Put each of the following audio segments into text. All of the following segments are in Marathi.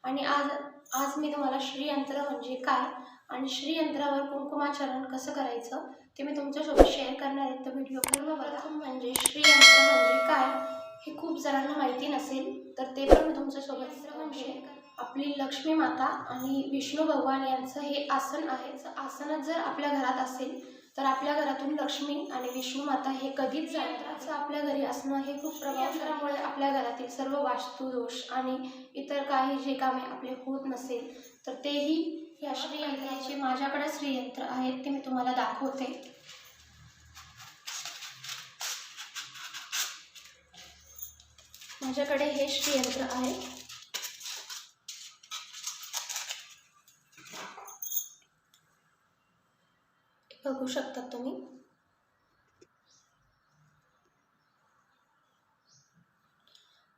आणि आज आज मी तुम्हाला श्रीयंत्र म्हणजे काय आणि श्रीयंत्रावर कुंकुमाचरण कसं करायचं ते मी तुमच्यासोबत शेअर करणार आहे. तर व्हिडिओ पूर्ण बघा. म्हणजे श्रीयंत्र म्हणजे काय हे खूप जणांना माहिती नसेल, तर ते पण मी तुमच्यासोबत म्हणजे आपली लक्ष्मी माता आणि विष्णू भगवान यांचं हे आसन आहे. आसनच जर आपल्या घरात असेल तर आपल्या घरातून लक्ष्मी आणि विष्णू माता हे कधीच जातात. आपल्या घरी असणं हे खूप प्रभावशालीमुळे आपल्या घरातील सर्व वास्तुदोष आणि इतर काही जे कामे आपले होत नसेल तर तेही या श्रीयंत्राचे माझ्याकडे श्रीयंत्र आहेत ते मी तुम्हाला दाखवते. माझ्याकडे हे श्रीयंत्र आहे. बघू शकता तुम्ही.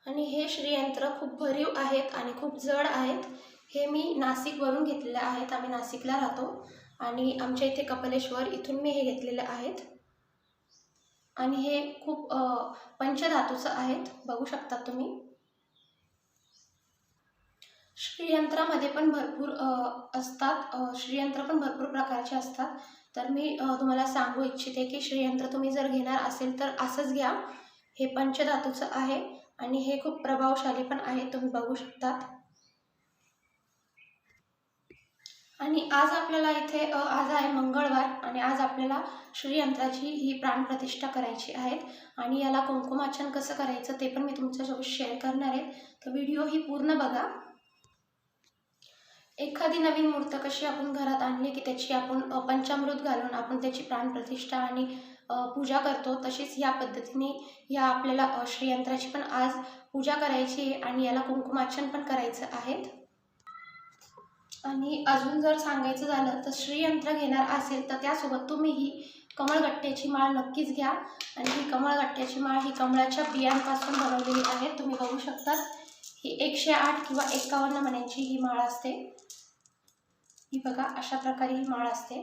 आणि हे श्रीयंत्र खूप भरीव आहेत आणि खूप जड आहेत. हे मी नाशिकवरून घेतलेले आहेत. आम्ही नाशिकला राहतो आणि आमच्या इथे कपालेश्वर इथून मी हे घेतलेले आहेत. आणि हे खूप पंचधातूचं आहेत, बघू शकता तुम्ही. श्रीयंत्रामध्ये पण भरपूर असतात. श्रीयंत्र पण भरपूर प्रकारचे असतात. तर मी तुम्हाला सांगू इच्छिते की श्रीयंत्र तुम्ही जर घेणार असेल तर असंच घ्या. हे पंचधातूचं आहे आणि हे खूप प्रभावशाली पण आहे, तुम्ही बघू शकता. आणि आज आपल्याला इथे आज आहे मंगळवार आणि आज आपल्याला श्रीयंत्राची ही प्राणप्रतिष्ठा करायची आहे आणि याला कुंकुमार्चन कसं करायचं ते पण मी तुमच्यासोबत शेअर करणार आहे. तर व्हिडिओ ही पूर्ण बघा. एखादी नवीन मूर्त कशी आपण घरात आणली की त्याची आपण पंचामृत घालून आपण त्याची प्राणप्रतिष्ठा आणि पूजा करतो, तशीच या पद्धतीने या आपल्याला श्रीयंत्राची पण आज पूजा करायची आहे आणि याला कुंकुमार्चन पण करायचं आहे. आणि अजून जर सांगायचं झालं तर श्रीयंत्र घेणार असेल तर त्यासोबत तुम्ही ही कमळगट्ट्याची माळ नक्कीच घ्या. आणि ही कमळगट्ट्याची माळ ही कमळाच्या बियांपासून बनवलेली आहे, तुम्ही बघू शकता. ही 108 किंवा 51 मण्यांची ही माळ असते. ही बघा, अशा प्रकारे ही माळ असते.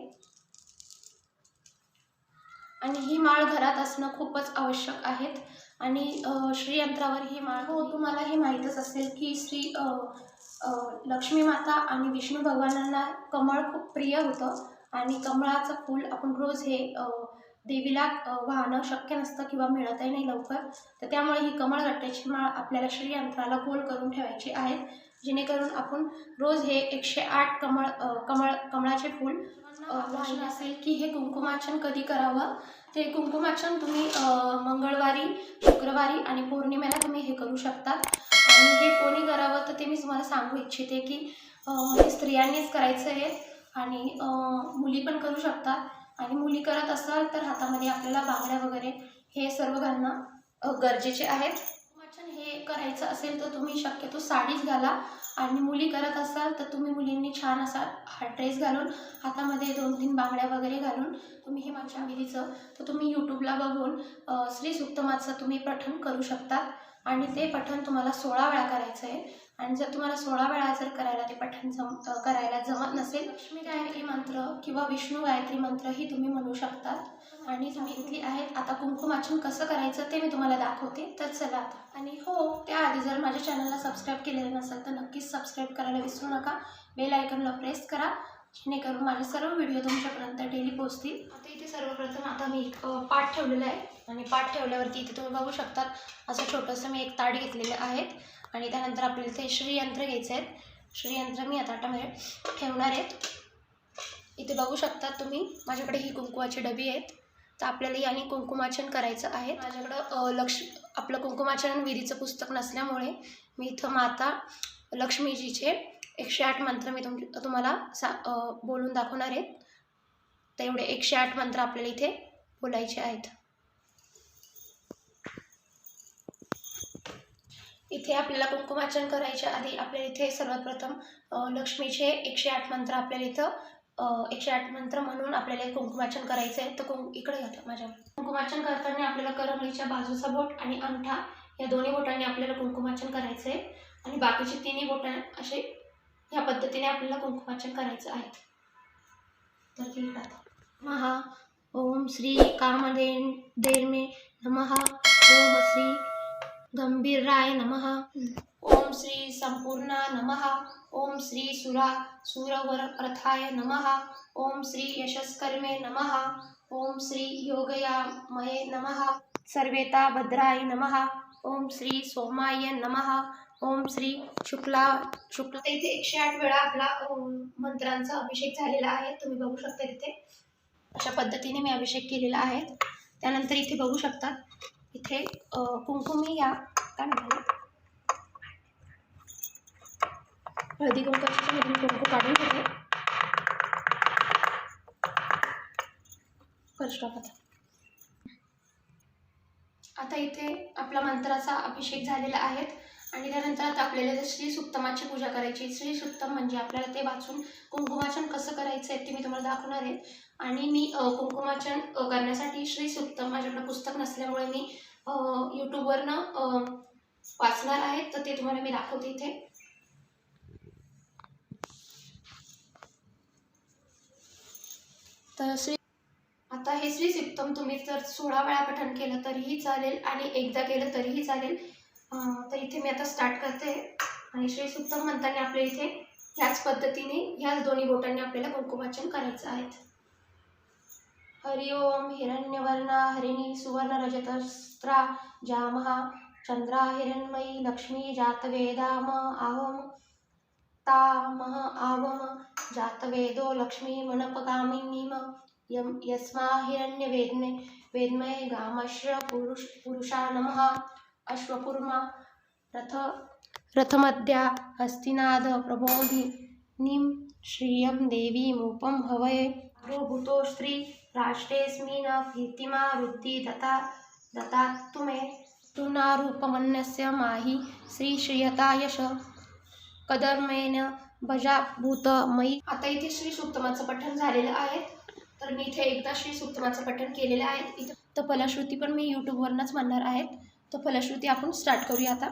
आणि ही माळ घरात असणं खूपच आवश्यक आहे. आणि श्रीयंत्रावर ही माळ, हो तुम्हाला हे माहीतच असेल की लक्ष्मी माता आणि विष्णू भगवानांना कमळ खूप प्रिय होतं आणि कमळाचं फूल आपण रोज हे देवीला वाहणं शक्य नसतं किंवा मिळतही नाही लवकर. तर त्यामुळे ही कमळगट्ट्याची माळ आपल्याला श्रीयंत्राला गोल करून ठेवायची आहे, जेणेकरून आपण रोज हे 108 कमळाचे फूल वाहन असेल की हे कुंकुमार्चन कधी करावं. ते कुंकुमार्चन तुम्ही मंगळवारी, शुक्रवारी आणि पौर्णिमेला तुम्ही हे करू शकता. आणि हे कोणी करावं तर ते मी तुम्हाला सांगू इच्छिते की हे स्त्रियांनीच करायचं आहे आणि मुली पण करू शकतात. आणि मुली करत असाल तर हातामध्ये आपल्याला बांगड्या वगैरे हे सर्व घालणं गरजेचे आहेत. कुंकुमार्चन हे करायचं असेल तर तुम्ही शक्यतो साडीच घाला. आणि मुली करत असाल तर तुम्ही मुलींनी छान असा हा ड्रेस घालून हातामध्ये 2-3 बांगड्या वगैरे घालून तुम्ही हे माझ्या विधीचं तर तुम्ही यूट्यूबला बघून श्री सूक्तमाचं तुम्ही पठण करू शकता. आणि ते पठण तुम्हाला 16 वेळा करायचं आहे. आणि जर तुम्हाला 16 वेळा जर करायला ते पठण करायला जमत नसेल, लक्ष्मी गायत्री मंत्र किंवा विष्णू गायत्री मंत्र ही तुम्ही म्हणू शकता. आणि तुम्ही इथली आहेत. आता कुंकुमार्चन कसं करायचं ते मी तुम्हाला दाखवते, तर चला आता. आणि हो, त्याआधी जर माझ्या चॅनलला सबस्क्राईब केलेलं नसेल तर नक्कीच सबस्क्राईब करायला विसरू नका. बेल आयकॉनला प्रेस करा, जेणेकरून माझे सर्व व्हिडिओ तुमच्यापर्यंत डेली पोहोचतील. आता इथे सर्वप्रथम आता मी एक पाट ठेवलेला आहे आणि पाट ठेवल्यावरती इथे तुम्ही बघू शकता असं छोटंसं मी एक ताट घेतलेलं आहे. आणि त्यानंतर आपल्याला इथे श्रीयंत्र घ्यायचे आहेत. श्रीयंत्र मी आता ताटामध्ये ठेवणार आहेत. इथे बघू शकता तुम्ही माझ्याकडे ही कुंकुमाची डबी आहेत. तर आपल्याला याने कुंकुमार्चन करायचं आहे. माझ्याकडं आपलं कुंकुमार्चन विधीचं पुस्तक नसल्यामुळे मी इथं माता लक्ष्मीजीचे 108 मंत्र मी तुम्हाला बोलून दाखवणार आहेत. तर एवढे 108 मंत्र आपल्याला इथे बोलायचे आहेत. इथे आपल्याला कुंकुमार्चन करायच्या आधी आपल्याला इथे सर्वात प्रथम लक्ष्मीचे 108 मंत्र आपल्याला इथं 108 मंत्र म्हणून आपल्याला कुंकुमार्चन करायचं आहे. तर इकडे घ्या माझ्या. कुंकुमार्चन करताना आपल्याला करंगळीच्या बाजूचा बोट आणि अंगठा या दोन्ही बोटांनी आपल्याला कुंकुमार्चन करायचं आहे. आणि बाकीचे तिन्ही बोटां असे ह्या पद्धतीने आपल्याला कुंकुमार्चन करायचं आहे. तर ते महा ओम श्री कामधेनुर्मे नमः. ओम श्री गंभीराय नमः। ओम श्री संपूर्णा नमः। ओम श्री सूरवरथाय नमः। ओम श्री यशस्कर्मे नमः। ओम श्री योगयामये नमः। सर्वेता भद्राय नमः। ओम श्री सोमाय नमः। ओम श्री शुक्ला इथे 108 वेळा आपला मंत्रांचा अभिषेक झालेला आहे। तुम्ही बघू शकता इथे अशा पद्धतीने मी अभिषेक केलेला आहे। त्यानंतर इथे बघू शकता इथे कुंकुमी या काय म्हणतात हळदी कुंकवाच्या मधून कुंकू काढून घेते। आता इथे आपला मंत्राचा अभिषेक झालेला आहे आणि त्यानंतर आता आपल्याला श्री सुक्तमाची पूजा करायची। श्री सुक्तम म्हणजे आपल्याला ते वाचून कुंकुमार्चन कसं करायचं आहे ते मी तुम्हाला दाखवणार आहे। आणि मी कुंकुमार्चन करण्यासाठी श्री सुक्तम माझ्याकडे पुस्तक नसल्यामुळे मी यूट्यूबवरनं वाचणार आहे, तर ते तुम्हाला मी दाखवते इथे। तर आता हे श्री सुक्तम तुम्ही जर 16 वेळा पठण केलं तरीही चालेल आणि एकदा केलं तरीही चालेल। तर इथे मी आता स्टार्ट करते आणि श्री सुक्तम म्हणताना आपल्या इथे ह्याच पद्धतीने ह्याच दोन्ही बोटांनी आपल्याला कुंकुमार्चन करायचं आहे। हरि ओम हिरण्यवर्णा हरिणी सुवर्ण रजतस्त्रा जामहा चंद्रा हिरण्मयी लक्ष्मी जातवेदाम आवम तामह आवम जातवेदो लक्ष्मी मनपगामिनीम यस्मा हिरण्यवेद्मये गामश्र पुरुषा नमः। अश्वकुर्मा रथमध्या हस्तिनाद प्रबोधिनीं श्रियं देवीमुपं हवये। भूतो स्त्री राष्ट्रेऽस्मिन् कीर्तिमा वृद्धि दत्तातु मे। तुनारूपमन्यस्य माहि श्रीयता यश कदर्मेन भजाभूत मयि। आता इथे श्री सुक्तमाचं पठण झालेलं आहे, तर मी इथे एकदा श्री सुक्तमाचं पठण केलेलं आहे। इथं तर फलश्रुती पण मी यूट्यूबवरनंच म्हणणार आहेत, तर फलश्रुती आपण स्टार्ट करूया आता।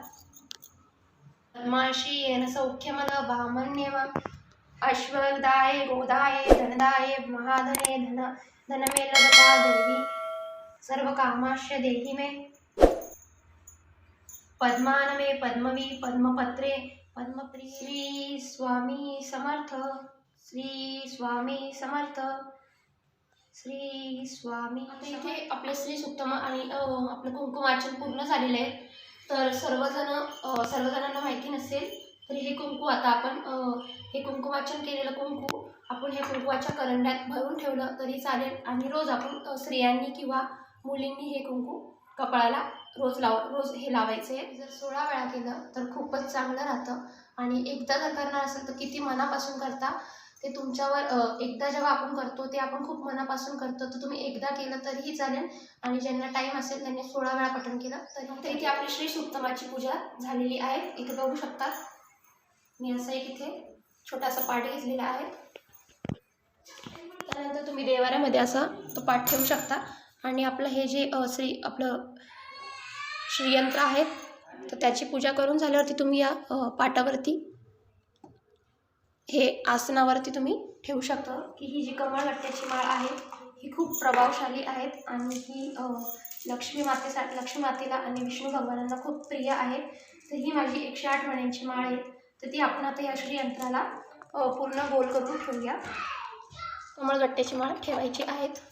धर्माशी येन सौख्यमद भामन्यम अश्वदाय गोदाय धनदाय महाधने धनमे लभता देवी सर्व कामाश्य देहि मे। पद्मान मे पद्मवी पद्मपत्रे पद्मप्रिय। श्री स्वामी समर्थ श्री स्वामी समर्थ श्री स्वामी। आता इथे आपले श्री सुक्तम आणि आपलं कुंकुमार्चन पूर्ण झालेलं आहे। तर सर्वजणांना माहिती नसेल तरी हे कुंकू आता आपण हे कुंकुमार्चन केलेलं कुंकू आपण हे कुंकुवाच्या करंड्यात भरून ठेवलं तरी चालेल आणि रोज आपण स्त्रियांनी किंवा मुलींनी हे कुंकू कपाळाला रोज हे लावायचे। जर 16 वेळा केलं तर खूपच चांगलं राहतं आणि एकदा जर करणार असेल तर किती मनापासून करता ते तुमच्यावर। एकदा जेव्हा आपण करतो ते आपण खूप मनापासून करतो, तर तुम्ही एकदा केलं तरीही चालेल आणि ज्यांना टाईम असेल त्यांनी 16 वेळा पठण केलं तरी। इथे आपली श्री सुक्तमाची पूजा झालेली आहे। इथे बघू शकता मी असं एक इथे छोटासा पाठ घेतलेला आहे। त्यानंतर तुम्ही देवाऱ्यामध्ये असा तो पाठ ठेवू शकता आणि आपलं हे जे आपलं श्रीयंत्र आहे तर त्याची पूजा करून झाल्यावरती तुम्ही या पाटावरती हे आसनावरती तुम्ही ठेवू शकता की ही जी कमळगट्ट्याची माळ आहे ही खूप प्रभावशाली आहेत आणि ही लक्ष्मी मातेला आणि विष्णू भगवानांना खूप प्रिय आहे। तर ही माझी 108 मण्यांची माळ आहे, तर ती आपण आता या श्रीयंत्राला पूर्ण गोल करून ठेवूया। कमळगट्ट्याची माळ ठेवायची आहेत।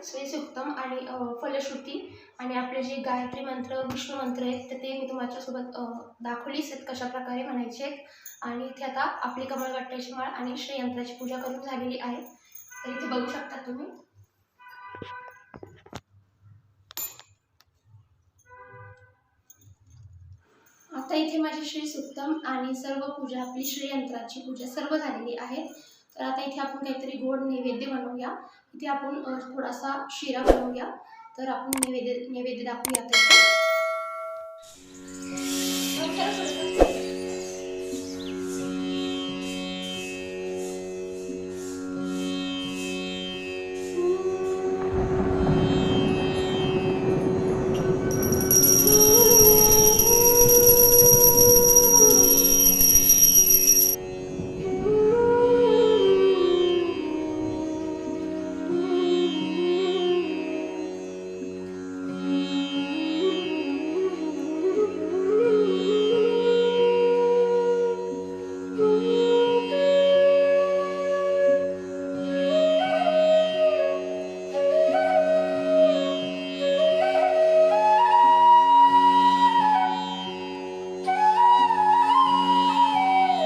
श्री सुक्तम आणि फलश्रुती आणि आपले जे गायत्री मंत्र विष्णू मंत्र आहेत तर ते मी तुमच्यासोबत दाखवलीच आहेत कशा प्रकारे म्हणायचे आहेत। आणि इथे आता आपली कमळगट्ट्याची माळ आणि श्रीयंत्राची पूजा करून झालेली आहे, तर इथे बघू शकता तुम्ही। आता इथे माझी श्री सुक्तम आणि सर्व पूजा आपली श्रीयंत्राची पूजा सर्व झालेली आहे। तर आता इथे आपण काहीतरी गोड नैवेद्य बनवूया। इथे आपण थोडासा शिरा बनवूया, तर आपण नैवेद्य दाखवूया।